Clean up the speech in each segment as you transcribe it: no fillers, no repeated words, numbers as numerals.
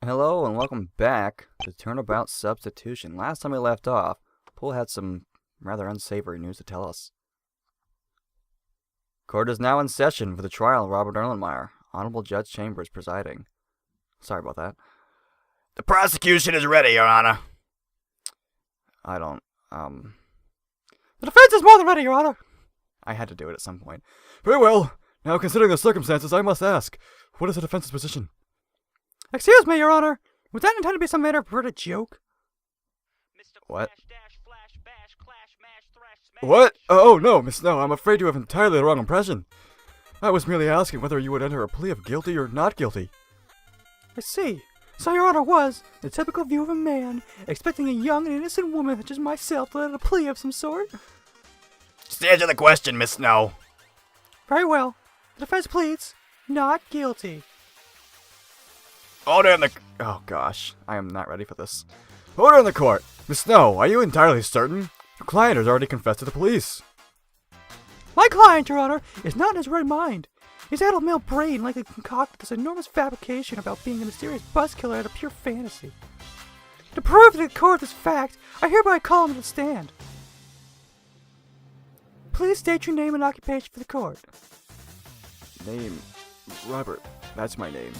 Hello and welcome back to Turnabout Substitution. Last time we left off, Poole had some rather unsavory news to tell us. Court is now in session for the trial of Robert Erlenmeyer. Honorable Judge Chambers presiding. Sorry about that. The prosecution is ready, Your Honor. The defense is more than ready, Your Honor. I had to do it at some point. Very well. Now, considering the circumstances, I must ask, what is the defense's position? Excuse me, Your Honor. Was that intended to be some manner of perverted joke? What? What? Oh, no, Miss Snow. I'm afraid you have entirely the wrong impression. I was merely asking whether you would enter a plea of guilty or not guilty. I see. So Your Honor was, the typical view of a man, expecting a young and innocent woman such as myself to let out a plea of some sort? Just answer the question, Miss Snow. Very well. The defense pleads, not guilty. Order in the... Oh gosh, I am not ready for this. Order in the court. Miss Snow, are you entirely certain? Your client has already confessed to the police. My client, Your Honor, is not in his right mind. His adult male brain likely concocted this enormous fabrication about being a mysterious bus killer out of pure fantasy. To prove to the court this fact, I hereby call him to the stand. Please state your name and occupation for the court. Name? Robert. That's my name.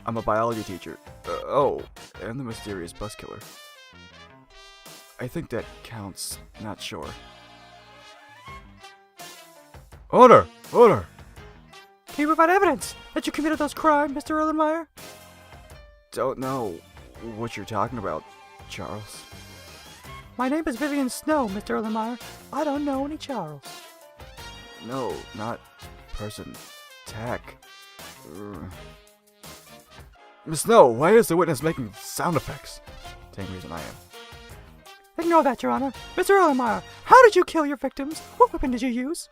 I'm a biology teacher. And the mysterious bus killer. I think that counts. Not sure. Order! Order! Can you provide evidence that you committed those crimes, Mr. Erlenmeyer? Don't know what you're talking about, Charles. My name is Vivian Snow, Mr. Erlenmeyer. I don't know any Charles. No, not person. Tack. Miss Snow, why is the witness making sound effects? Same reason I am. Ignore that, Your Honor. Mr. Erlenmeyer, how did you kill your victims? What weapon did you use?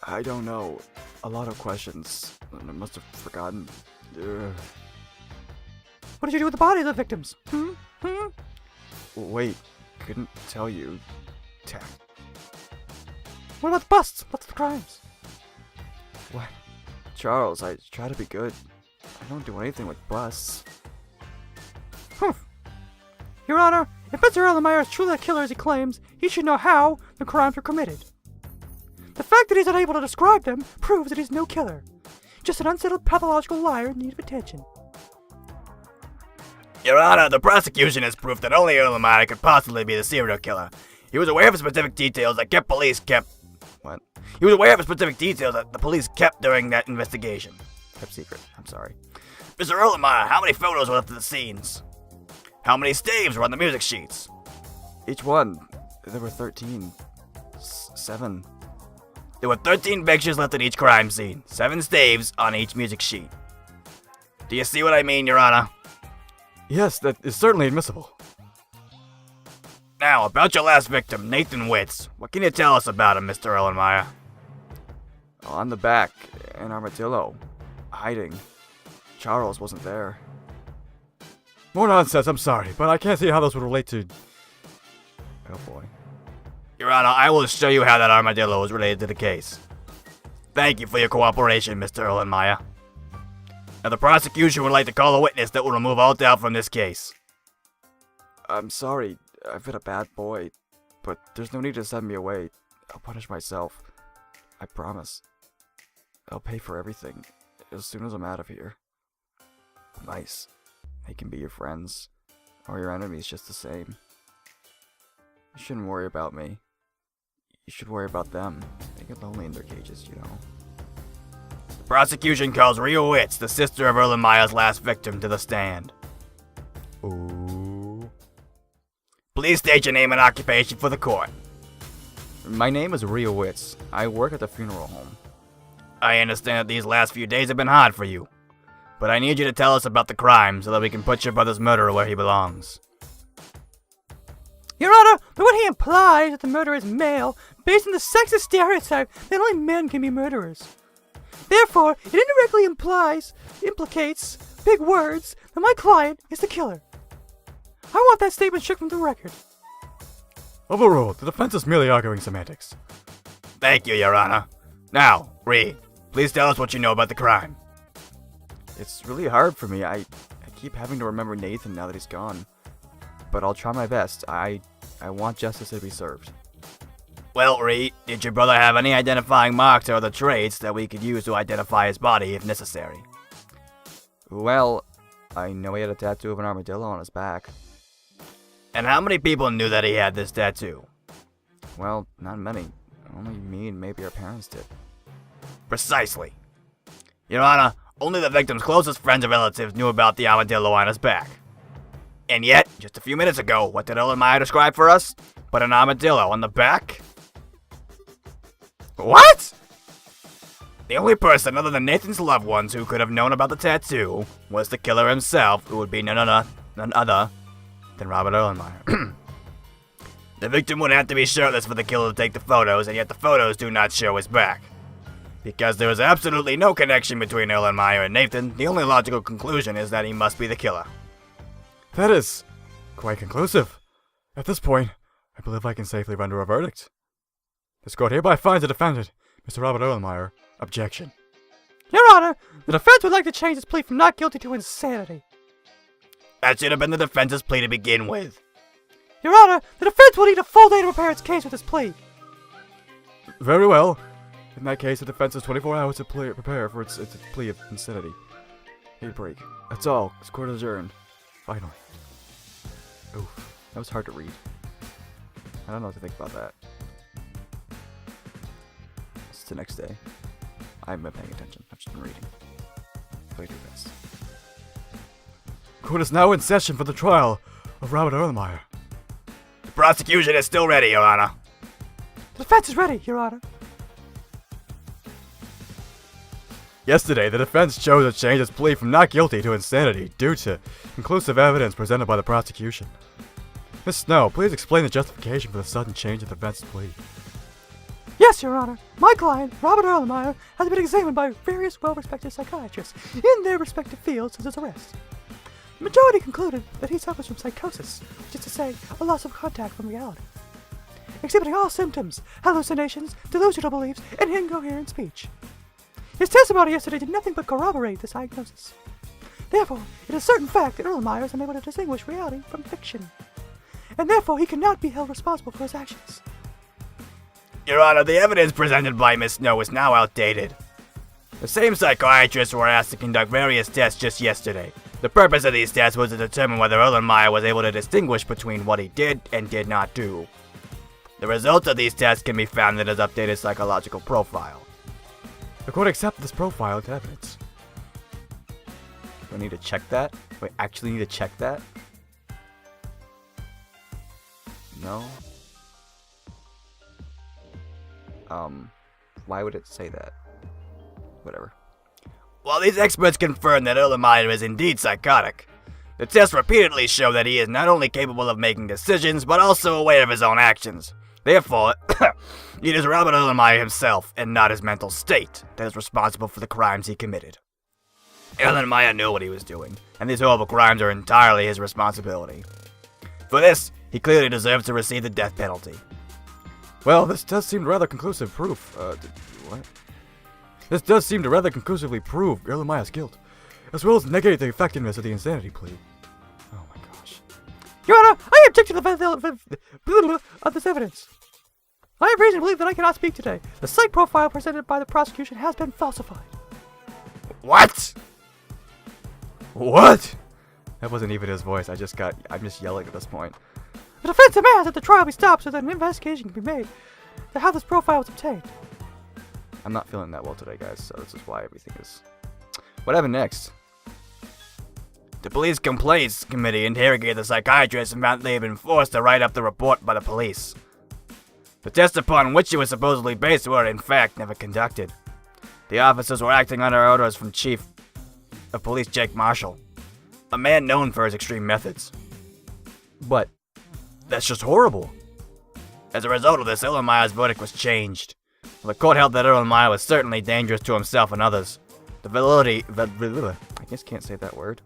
I don't know. A lot of questions. I must have forgotten. What did you do with the body of the victims? Wait, couldn't tell you. Tack. What about the busts? What's the crimes? What? Charles, I try to be good. I don't do anything with busts. Your Honor, if Mr. Erlenmeyer is truly a killer as he claims, he should know how the crimes were committed. The fact that he's unable to describe them proves that he's no killer. Just an unsettled pathological liar in need of attention. Your Honor, the prosecution has proof that only Erlenmeyer could possibly be the serial killer. He was aware of specific details that the police kept during that investigation. Kept secret. I'm sorry. Mr. Erlenmeyer, how many photos were left of the scenes? How many staves were on the music sheets? Each one. There were 13. 7. There were 13 pictures left at each crime scene. 7 staves on each music sheet. Do you see what I mean, Your Honor? Yes, that is certainly admissible. Now, about your last victim, Nathan Witz. What can you tell us about him, Mr. Erlenmeyer? On the back, an armadillo. Hiding. Charles wasn't there. More nonsense, I'm sorry, but I can't see how those would relate to... Oh boy. Your Honor, I will show you how that armadillo is related to the case. Thank you for your cooperation, Mr. Erlenmeyer. Now, the prosecution would like to call a witness that will remove all doubt from this case. I'm sorry. I've been a bad boy, but there's no need to send me away. I'll punish myself. I promise. I'll pay for everything as soon as I'm out of here. Nice. They can be your friends, or your enemies just the same. You shouldn't worry about me. You should worry about them. They get lonely in their cages, you know. The prosecution calls Rhea Witz, the sister of Erlenmeyer's last victim, to the stand. Ooh. Please state your name and occupation for the court. My name is Rhea Witz. I work at the funeral home. I understand that these last few days have been hard for you, but I need you to tell us about the crime so that we can put your brother's murderer where he belongs. Your Honor, the way he implies that the murderer is male, based on the sexist stereotype that only men can be murderers. Therefore, it indirectly implicates, big words, that my client is the killer. I want that statement struck from the record. Overruled. The defense is merely arguing semantics. Thank you, Your Honor. Now, Reed, please tell us what you know about the crime. It's really hard for me. I keep having to remember Nathan now that he's gone. But I'll try my best. I want justice to be served. Well, Reed, did your brother have any identifying marks or other traits that we could use to identify his body if necessary? Well, I know he had a tattoo of an armadillo on his back. And how many people knew that he had this tattoo? Well, not many. Only me and maybe our parents did. Precisely. Your Honor, only the victim's closest friends and relatives knew about the armadillo on his back. And yet, just a few minutes ago, what did Erlenmeyer describe for us? But an armadillo on the back? What? The only person other than Nathan's loved ones who could have known about the tattoo was the killer himself, who would be none other than Robert Erlenmeyer. The victim would have to be shirtless for the killer to take the photos, and yet the photos do not show his back. Because there is absolutely no connection between Erlenmeyer and Nathan, the only logical conclusion is that he must be the killer. That is quite conclusive. At this point, I believe I can safely render a verdict. This court hereby finds the defendant, Mr. Robert Erlenmeyer, objection. Your Honor, the defense would like to change its plea from not guilty to insanity. That should have been the defense's plea to begin with. Your Honor, the defense will need a full day to prepare its case with this plea. Very well. In that case, the defense has 24 hours to prepare for its plea of insanity. Hey, break. That's all. This court adjourned. Finally. Oof. That was hard to read. I don't know what to think about that. It's the next day. I haven't been paying attention. I've just been reading. But I do best. Court is now in session for the trial of Robert Erlenmeyer. The prosecution is still ready, Your Honor. The defense is ready, Your Honor. Yesterday, the defense chose to change its plea from not guilty to insanity due to conclusive evidence presented by the prosecution. Miss Snow, please explain the justification for the sudden change of the defense's plea. Yes, Your Honor. My client, Robert Erlenmeyer, has been examined by various well-respected psychiatrists in their respective fields since his arrest. The majority concluded that he suffers from psychosis, which is to say, a loss of contact from reality, exhibiting all symptoms, hallucinations, delusional beliefs, and incoherent speech. His testimony yesterday did nothing but corroborate this diagnosis. Therefore, it is a certain fact that Erlenmeyer is unable to distinguish reality from fiction, and therefore he cannot be held responsible for his actions. Your Honor, the evidence presented by Miss Snow is now outdated. The same psychiatrists were asked to conduct various tests just yesterday. The purpose of these tests was to determine whether Erlenmeyer was able to distinguish between what he did and did not do. The results of these tests can be found in his updated psychological profile. The court accepted this profile into evidence. Do I need to check that? Do I actually need to check that? No. Why would it say that? Whatever. While these experts confirm that Erlenmeyer is indeed psychotic, the tests repeatedly show that he is not only capable of making decisions, but also aware of his own actions. Therefore, it is Robert Erlenmeyer himself, and not his mental state, that is responsible for the crimes he committed. Erlenmeyer knew what he was doing, and these horrible crimes are entirely his responsibility. For this, he clearly deserves to receive the death penalty. Well, this does seem rather conclusive proof. What? This does seem to rather conclusively prove Erlenmeyer's guilt, as well as negate the effectiveness of the insanity plea. Oh my gosh. Your Honor, I object to the of this evidence. I have reason to believe that I cannot speak today. The psych profile presented by the prosecution has been falsified. What? What? That wasn't even his voice. I'm just yelling at this point. The defense demands that the trial be stopped so that an investigation can be made to how this profile was obtained. I'm not feeling that well today, guys, so this is why everything is... What happened next? The police complaints committee interrogated the psychiatrist and found they had been forced to write up the report by the police. The tests upon which it was supposedly based were, in fact, never conducted. The officers were acting under orders from Chief of Police Jake Marshall, a man known for his extreme methods. But That's just horrible. As a result of this, Erlenmeyer's verdict was changed. The court held that Erlenmeyer was certainly dangerous to himself and others. The validity... I just can't say that word.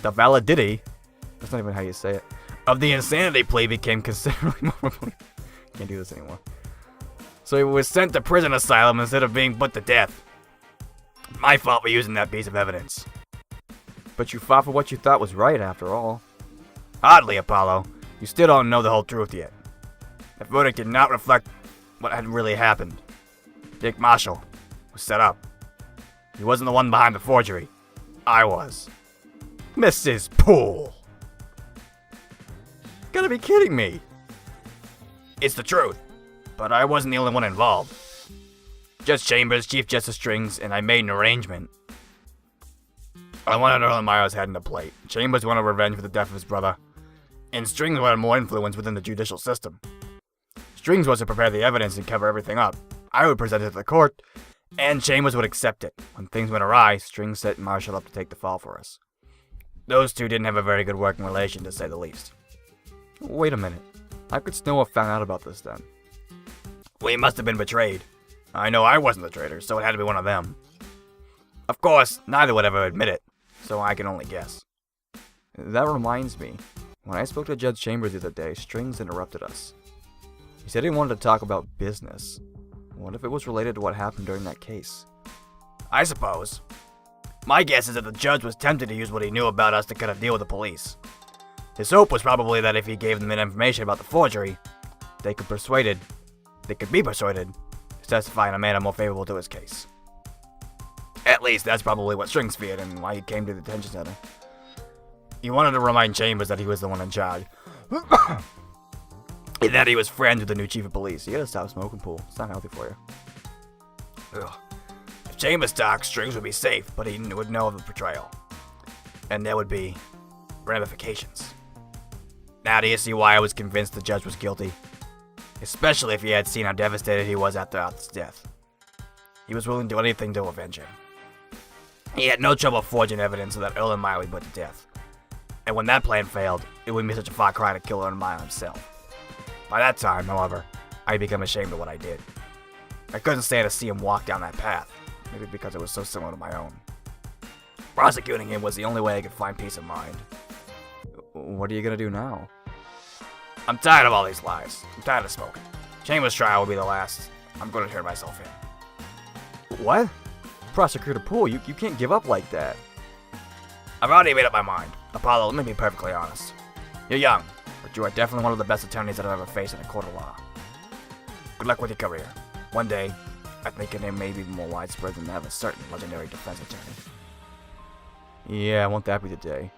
The validity That's not even how you say it. of the insanity plea became considerably more... Can't do this anymore. So he was sent to prison asylum instead of being put to death. My fault for using that piece of evidence. But you fought for what you thought was right, after all. Hardly, Apollo. You still don't know the whole truth yet. The verdict did not reflect what had really happened. Dick Marshall was set up. He wasn't the one behind the forgery. I was. Mrs. Poole! Gotta be kidding me! It's the truth. But I wasn't the only one involved. Judge Chambers, Chief Justice Strings, and I made an arrangement. I wanted Earl and Myers head into plate. Chambers wanted revenge for the death of his brother. And Strings wanted more influence within the judicial system. Strings was to prepare the evidence and cover everything up. I would present it to the court, and Chambers would accept it. When things went awry, Strings set Marshall up to take the fall for us. Those two didn't have a very good working relation, to say the least. Wait a minute. How could Snow have found out about this then? We must have been betrayed. I know I wasn't the traitor, so it had to be one of them. Of course, neither would ever admit it, so I can only guess. That reminds me. When I spoke to Judge Chambers the other day, Strings interrupted us. He said he wanted to talk about business. What if it was related to what happened during that case? I suppose. My guess is that the judge was tempted to use what he knew about us to cut a deal with the police. His hope was probably that if he gave them information about the forgery, they could be persuaded to testify in a manner more favorable to his case. At least that's probably what Strings feared and why he came to the detention center. He wanted to remind Chambers that he was the one in charge. And that he was friends with the new chief of police. You gotta stop smoking, Poole. It's not healthy for you. Ugh. If Chambers talked, Strings would be safe, but he would know of the betrayal. And there would be ramifications. Now do you see why I was convinced the judge was guilty? Especially if he had seen how devastated he was after Arthur's death. He was willing to do anything to avenge him. He had no trouble forging evidence so that Earl and Meyer would be put to death. And when that plan failed, it wouldn't be such a far cry to kill Earl and Meyer himself. By that time, however, I had become ashamed of what I did. I couldn't stand to see him walk down that path, maybe because it was so similar to my own. Prosecuting him was the only way I could find peace of mind. What are you gonna do now? I'm tired of all these lies. I'm tired of smoking. Chambers' trial will be the last. I'm going to turn myself in. What? Prosecutor Poole, you can't give up like that. I've already made up my mind. Apollo, let me be perfectly honest. You're young, but you are definitely one of the best attorneys that I've ever faced in a court of law. Good luck with your career. One day, I think your name may be more widespread than that of a certain legendary defense attorney. Yeah, won't that be the day?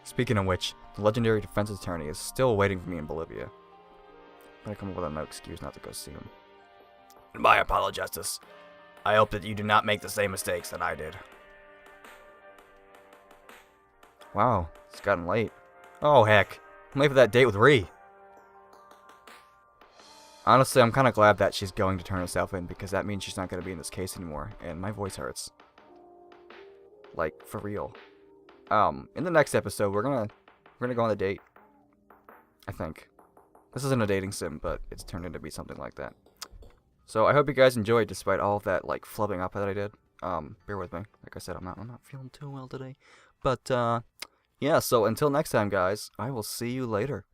Speaking of which, the legendary defense attorney is still waiting for me in Bolivia. I'm gonna come up with no excuse not to go see him. Goodbye, Apollo Justice. I hope that you do not make the same mistakes that I did. Wow, it's gotten late. Oh heck, I'm late for that date with Ree. Honestly, I'm kind of glad that she's going to turn herself in because that means she's not going to be in this case anymore, and my voice hurts. Like, for real. In the next episode, we're gonna go on a date. I think. This isn't a dating sim, but it's turned into be something like that. So I hope you guys enjoyed, despite all of that like flubbing up that I did. Bear with me. Like I said, I'm not feeling too well today. But yeah. So until next time, guys, I will see you later.